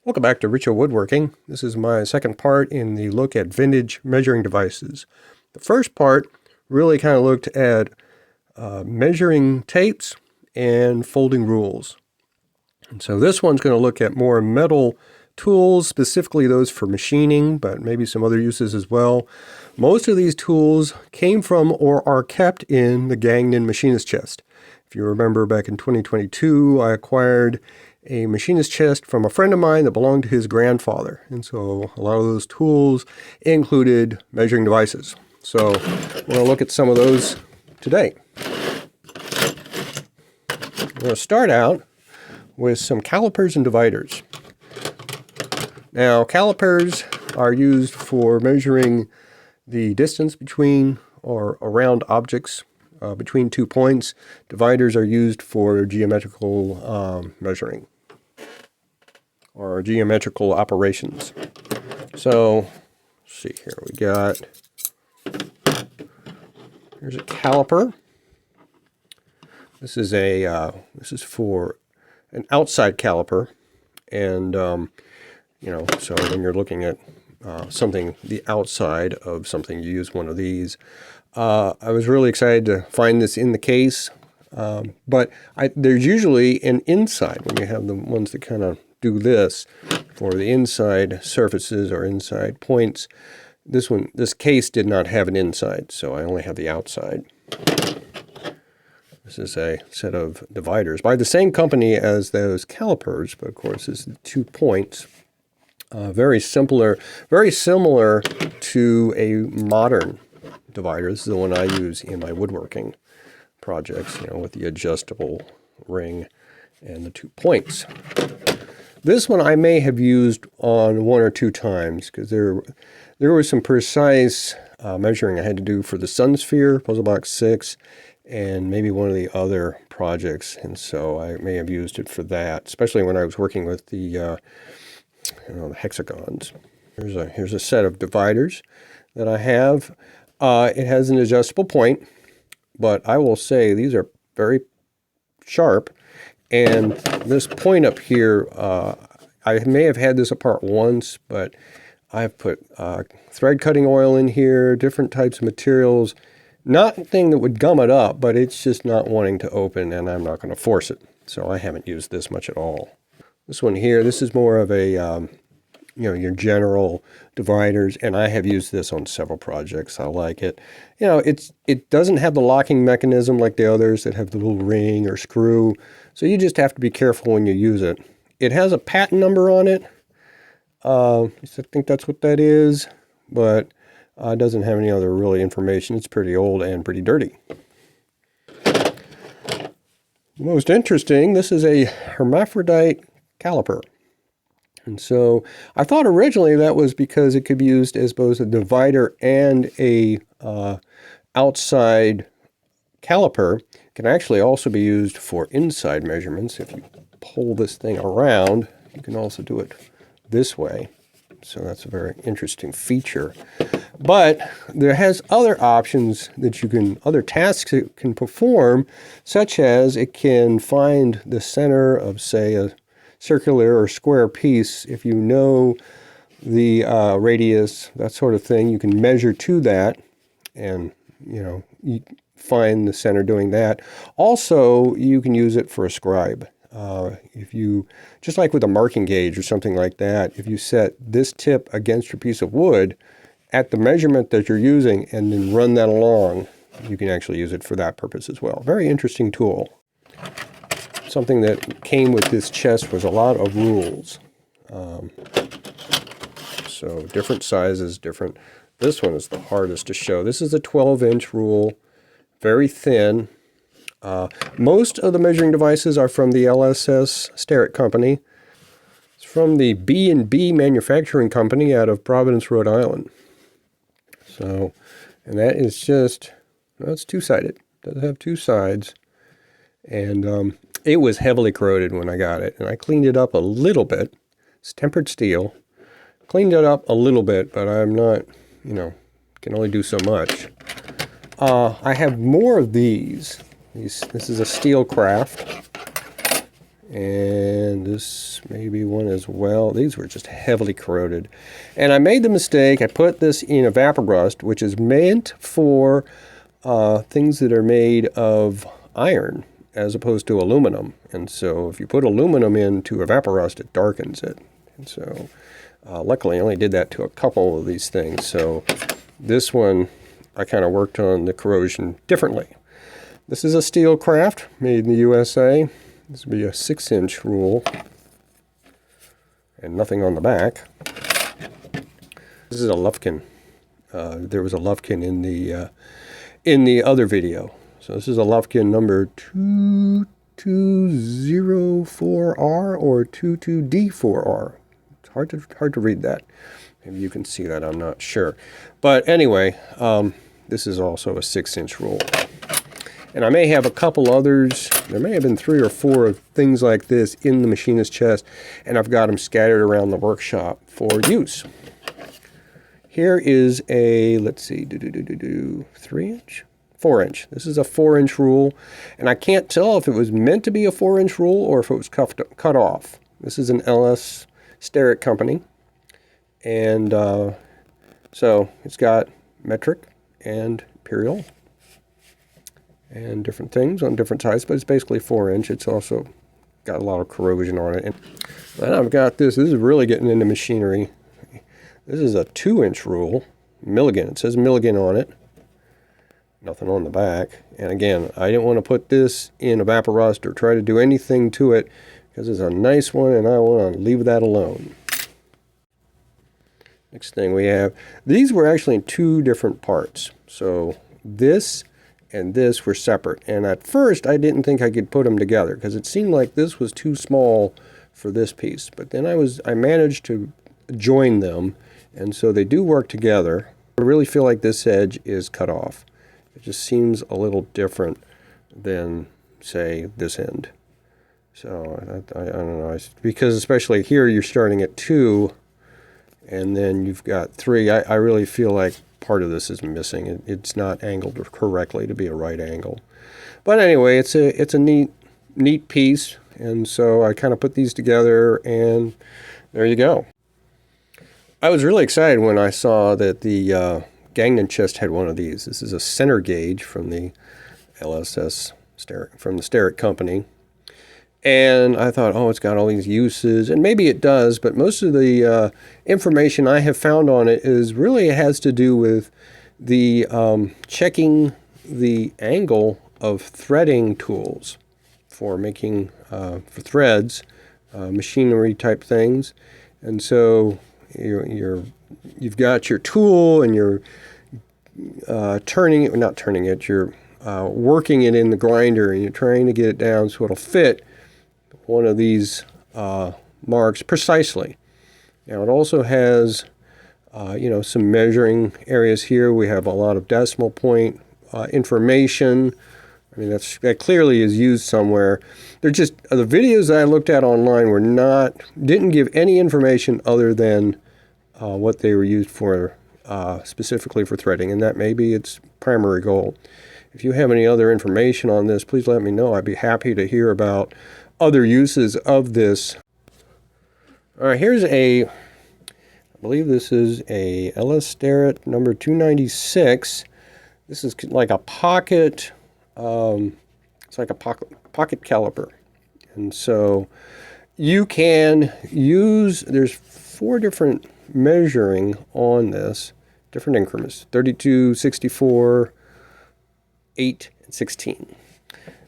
Welcome back to Ritual Woodworking. This is my second part in the look at vintage measuring devices. The first part really kind of looked at measuring tapes and folding rules. And so this one's going to look at more metal tools, specifically those for machining, but maybe some other uses as well. Most of these tools came from or are kept in the Gagnon machinist chest. If you remember back in 2022, I acquired a machinist chest from a friend of mine that belonged to his grandfather. And so a lot of those tools included measuring devices. So we're going to look at some of those today. We're going to start out with some calipers and dividers. Now, calipers are used for measuring the distance between or around objects between 2 points. Dividers are used for geometrical measuring or geometrical operations. So, let's see here. Here's a caliper. This is for an outside caliper, and so when you're looking at something, the outside of something, you use one of these. I was really excited to find this in the case, but there's usually an inside when you have the ones that kind of do this for the inside surfaces or inside points. This case did not have an inside, so I only have the outside. This is a set of dividers by the same company as those calipers, but of course it's the 2 points. Very similar to a modern divider. This is the one I use in my woodworking projects, with the adjustable ring and the 2 points. This one I may have used on 1 or 2 times because there was some precise measuring I had to do for the Sun Sphere, Puzzle Box 6, and maybe one of the other projects, and so I may have used it for that, especially when I was working with the hexagons. Here's a set of dividers that I have. It has an adjustable point, but I will say these are very sharp. And this point up here, I may have had this apart once, but I've put thread cutting oil in here, different types of materials. Not a thing that would gum it up, but it's just not wanting to open, and I'm not going to force it. So I haven't used this much at all. This one here, this is more of a, your general dividers, and I have used this on several projects. I like it. It doesn't have the locking mechanism like the others that have the little ring or screw, so you just have to be careful when you use it. It has a patent number on it. I think that's what that is, but it doesn't have any other really information. It's pretty old and pretty dirty. Most interesting, this is a hermaphrodite caliper. And so I thought originally that was because it could be used as both a divider and a outside caliper. It can actually also be used for inside measurements. If you pull this thing around, you can also do it this way. So that's a very interesting feature. But there has other options that other tasks it can perform, such as it can find the center of, say, a circular or square piece. If you know the radius, that sort of thing, you can measure to that and, you find the center doing that. Also, you can use it for a scribe. If you, just like with a marking gauge or something like that, if you set this tip against your piece of wood at the measurement that you're using and then run that along, you can actually use it for that purpose as well. Very interesting tool. Something that came with this chest was a lot of rules. So different sizes, this one is the hardest to show. This is a 12-inch rule, very thin. Most of the measuring devices are from the LSS Starrett Company. It's from the B&B Manufacturing Company out of Providence, Rhode Island. So, and that is just, it's two-sided. It does have 2 sides. And it was heavily corroded when I got it. And I cleaned it up a little bit. It's tempered steel. Cleaned it up a little bit, but I'm not, can only do so much. I have more of these. This is a steel craft, And this may be one as well. These were just heavily corroded. And I made the mistake, I put this in a Vaporust, which is meant for things that are made of iron as opposed to aluminum. And so if you put aluminum into a Vaporust, it darkens it. And so luckily I only did that to a couple of these things. So this one, I kind of worked on the corrosion differently. This is a steel craft made in the USA. This would be a 6-inch rule and nothing on the back. This is a Lufkin. There was a Lufkin in the other video. So this is a Lufkin number 2204R or 22D4R. It's hard to read that. Maybe you can see that, I'm not sure. But anyway, this is also a 6-inch rule. And I may have a couple others. There may have been 3 or 4 of things like this in the machinist chest, and I've got them scattered around the workshop for use. Here is a, let's see, 3-inch? 4-inch. This is a 4-inch rule, and I can't tell if it was meant to be a 4-inch rule or if it was cut off. This is an LS Steric company, and so it's got metric and imperial and different things on different sides, but it's basically 4-inch. It's also got a lot of corrosion on it. And then I've got this is really getting into machinery. This is a 2-inch rule, Milligan. It says Milligan on it. Nothing on the back. And again, I didn't want to put this in a Vaporust or try to do anything to it because it's a nice one and I want to leave that alone. Next thing we have, these were actually in 2 different parts. So this and this were separate. And at first, I didn't think I could put them together because it seemed like this was too small for this piece. But then I managed to join them, and so they do work together. I really feel like this edge is cut off. It just seems a little different than, say, this end. So I don't know, because especially here you're starting at 2, and then you've got 3. I really feel like part of this is missing. It's not angled correctly to be a right angle. But anyway, it's a neat piece, and so I kind of put these together, and there you go. I was really excited when I saw that the Gangnan chest had one of these. This is a center gauge from the LSS Steric, from the Steric company. And I thought, oh, it's got all these uses, and maybe it does, but most of the information I have found on it has to do with the checking the angle of threading tools for making for threads, machinery type things. And so you've got your tool and you're you're working it in the grinder, and you're trying to get it down so it'll fit one of these marks precisely. Now it also has some measuring areas here. We have a lot of decimal point information. I mean, that clearly is used somewhere. They're just the videos that I looked at online didn't give any information other than what they were used for, specifically for threading, and that may be its primary goal. If you have any other information on this, please let me know. I'd be happy to hear about other uses of this. All right, here's I believe this is a LS Steric number 296. This is like a pocket, it's like a pocket caliper. And so you can use, there's 4 different measuring on this, different increments, 32, 64, 8, and 16.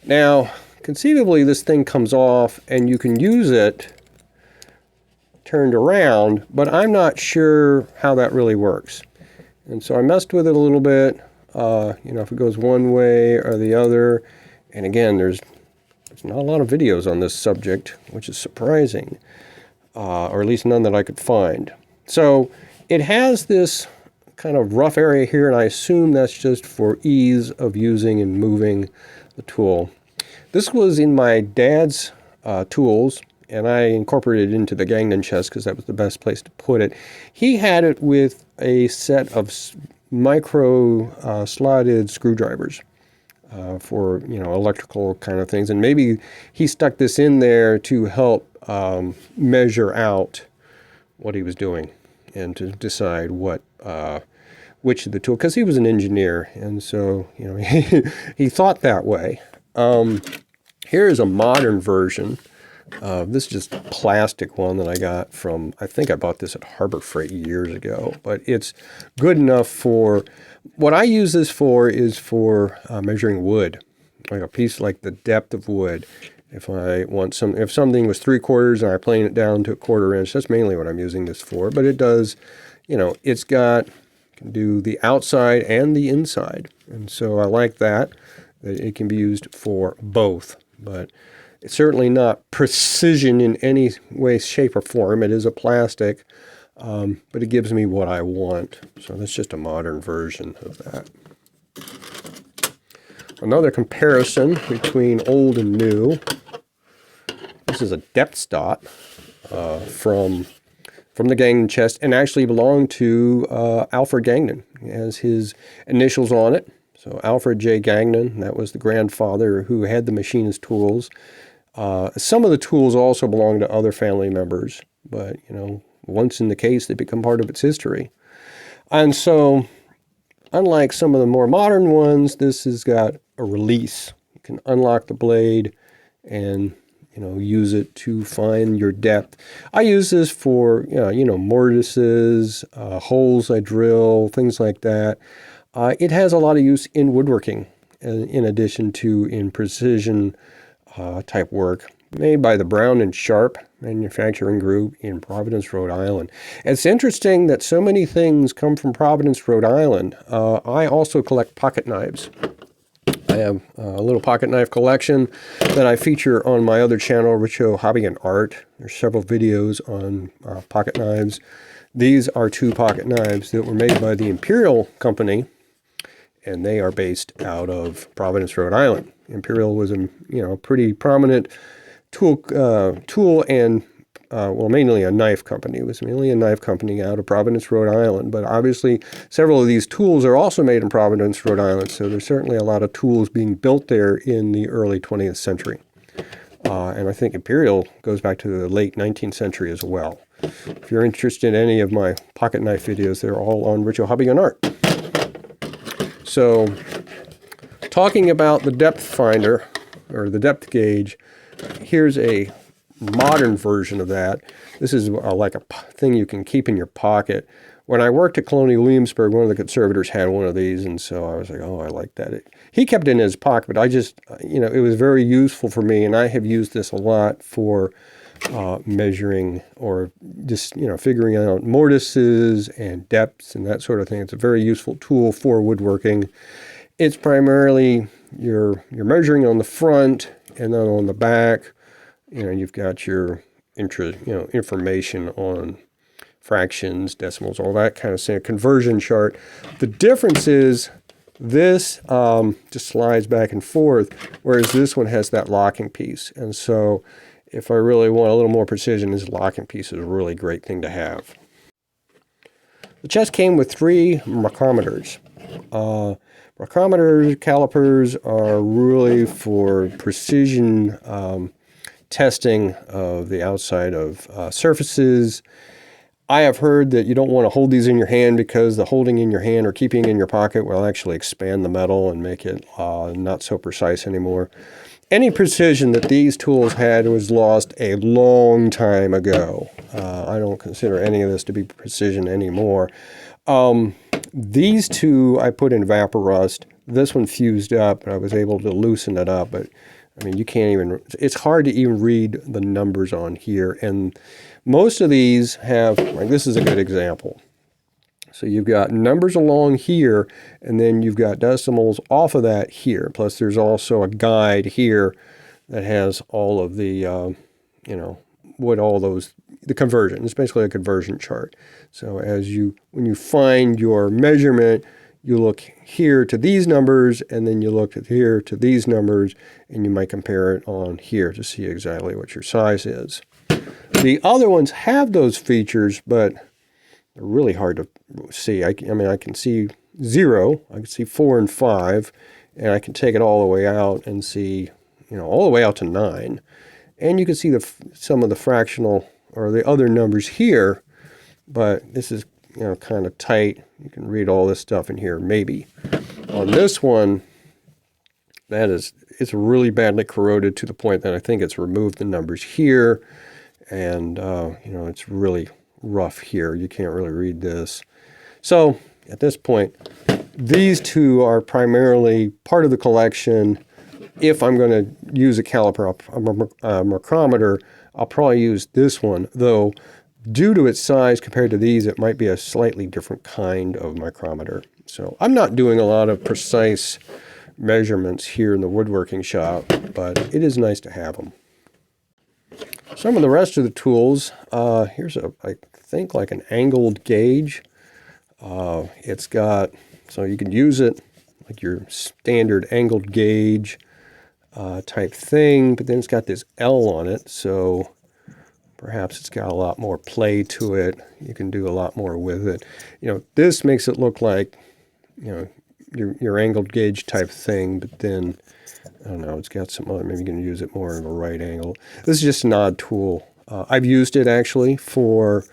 Now, conceivably, this thing comes off and you can use it turned around, but I'm not sure how that really works. And so I messed with it a little bit, if it goes one way or the other. And again, there's not a lot of videos on this subject, which is surprising, or at least none that I could find. So it has this kind of rough area here, and I assume that's just for ease of using and moving the tool. This was in my dad's tools, and I incorporated it into the Gangnan chest because that was the best place to put it. He had it with a set of micro slotted screwdrivers. for, electrical kind of things. And maybe he stuck this in there to help measure out what he was doing and to decide which of the tool, because he was an engineer, and so he thought that way. Here is a modern version. This is just a plastic one that I got from, I think I bought this at Harbor Freight years ago, but it's good enough for, what I use this for is for measuring wood, like a piece, like the depth of wood. If something was 3/4 and I plane it down to 1/4 inch, that's mainly what I'm using this for. But it does, can do the outside and the inside. And so I like that it can be used for both. But it's certainly not precision in any way, shape, or form. It is a plastic, but it gives me what I want. So that's just a modern version of that. Another comparison between old and new. This is a depth stop from the Gagnon chest, and actually belonged to Alfred Gagnon. It has his initials on it. So Alfred J. Gagnon, that was the grandfather who had the machinist tools. Some of the tools also belong to other family members, but once in the case, they become part of its history. And so, unlike some of the more modern ones, this has got a release. You can unlock the blade and use it to find your depth. I use this for mortises, holes I drill, things like that. It has a lot of use in woodworking, in addition to in precision type work, made by the Brown and Sharp Manufacturing Group in Providence, Rhode Island. It's interesting that so many things come from Providence, Rhode Island. I also collect pocket knives. I have a little pocket knife collection that I feature on my other channel, Richo Hobby and Art. There's several videos on pocket knives. These are two pocket knives that were made by the Imperial Company, and they are based out of Providence, Rhode Island. Imperial was a pretty prominent tool and mainly a knife company. It was mainly a knife company out of Providence, Rhode Island. But obviously, several of these tools are also made in Providence, Rhode Island. So there's certainly a lot of tools being built there in the early 20th century. And I think Imperial goes back to the late 19th century as well. If you're interested in any of my pocket knife videos, they're all on Richo Hobby and Art. So, talking about the depth finder, or the depth gauge, here's a modern version of that. This is like a thing you can keep in your pocket. When I worked at Colonial Williamsburg, one of the conservators had one of these, and so I was like, oh, I like that. He kept it in his pocket, but I just, it was very useful for me, and I have used this a lot for measuring or just, figuring out mortises and depths and that sort of thing. It's a very useful tool for woodworking. It's primarily you're measuring on the front, and then on the back, you've got your information on fractions, decimals, all that kind of thing, conversion chart. The difference is this just slides back and forth, whereas this one has that locking piece. And so if I really want a little more precision, this locking piece is a really great thing to have. The chest came with 3 micrometers. Micrometers, calipers are really for precision testing of the outside of surfaces. I have heard that you don't want to hold these in your hand because the holding in your hand or keeping in your pocket will actually expand the metal and make it not so precise anymore. Any precision that these tools had was lost a long time ago. I don't consider any of this to be precision anymore. These two I put in vapor rust. This one fused up, and I was able to loosen it up, but I mean, you can't even, it's hard to even read the numbers on here. And most of these have, like this is a good example. So you've got numbers along here, and then you've got decimals off of that here. Plus there's also a guide here that has all of the, what all those, the conversion. It's basically a conversion chart. So when you find your measurement, you look here to these numbers, and then you look at here to these numbers, and you might compare it on here to see exactly what your size is. The other ones have those features, but they're really hard to see. I mean, I can see 0, I can see 4 and 5, and I can take it all the way out and see, all the way out to 9. And you can see some of the fractional or the other numbers here, but this is, kind of tight. You can read all this stuff in here, maybe. On this one, it's really badly corroded to the point that I think it's removed the numbers here, and, it's really rough here. You can't really read this. So at this point, these two are primarily part of the collection. If I'm going to use a caliper, a micrometer, I'll probably use this one, though due to its size compared to these, it might be a slightly different kind of micrometer. So I'm not doing a lot of precise measurements here in the woodworking shop, but it is nice to have them. Some of the rest of the tools, here's I think like an angled gauge. It's got, so you can use it like your standard angled gauge type thing, but then it's got this L on it, so perhaps it's got a lot more play to it. You can do a lot more with it. This makes it look like, your angled gauge type thing, but then, I don't know, it's got some other, maybe you can use it more of a right angle. This is just an odd tool. I've used it actually for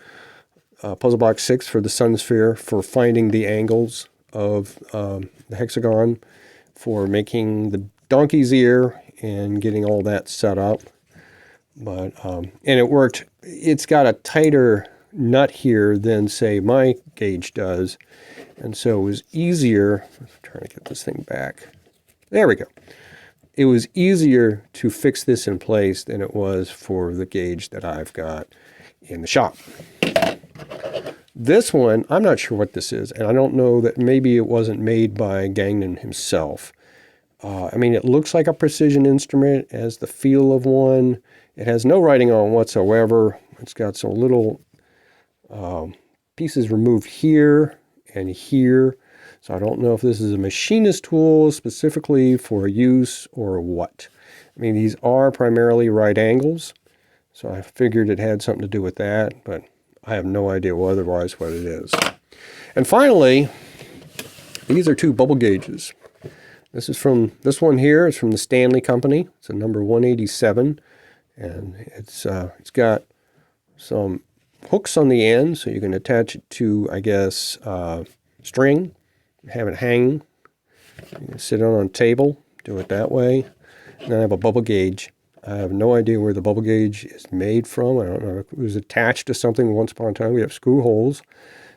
Puzzle Box 6 for the Sun Sphere, for finding the angles of the hexagon, for making the donkey's ear and getting all that set up. But and it worked. It's got a tighter nut here than, say, my gauge does, and so it was easier. I'm trying to get this thing back. There we go. It was easier to fix this in place than it was for the gauge that I've got in the shop. This one, I'm not sure what this is, and I don't know, that maybe it wasn't made by Gagnon himself. It looks like a precision instrument, it has the feel of one. It has no writing on whatsoever. It's got some little pieces removed here and here. So I don't know if this is a machinist tool specifically for use or what. These are primarily right angles, so I figured it had something to do with that, but I have no idea otherwise what it is. And finally, these are 2 bubble gauges. This one here is from the Stanley Company. It's a number 187. And it's got some hooks on the end, so you can attach it to, I guess, string, have it hang. You can sit it on a table, do it that way. And then I have a bubble gauge. I have no idea where the bubble gauge is made from. I don't know if it was attached to something once upon a time. We have screw holes,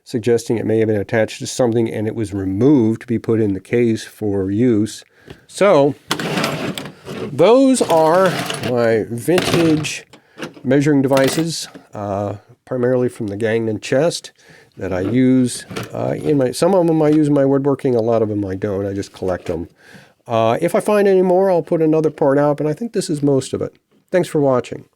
suggesting it may have been attached to something and it was removed to be put in the case for use. So those are my vintage measuring devices, primarily from the Gagnon chest, that I use some of them I use in my woodworking, a lot of them I don't. I just collect them. If I find any more, I'll put another part out, but I think this is most of it. Thanks for watching.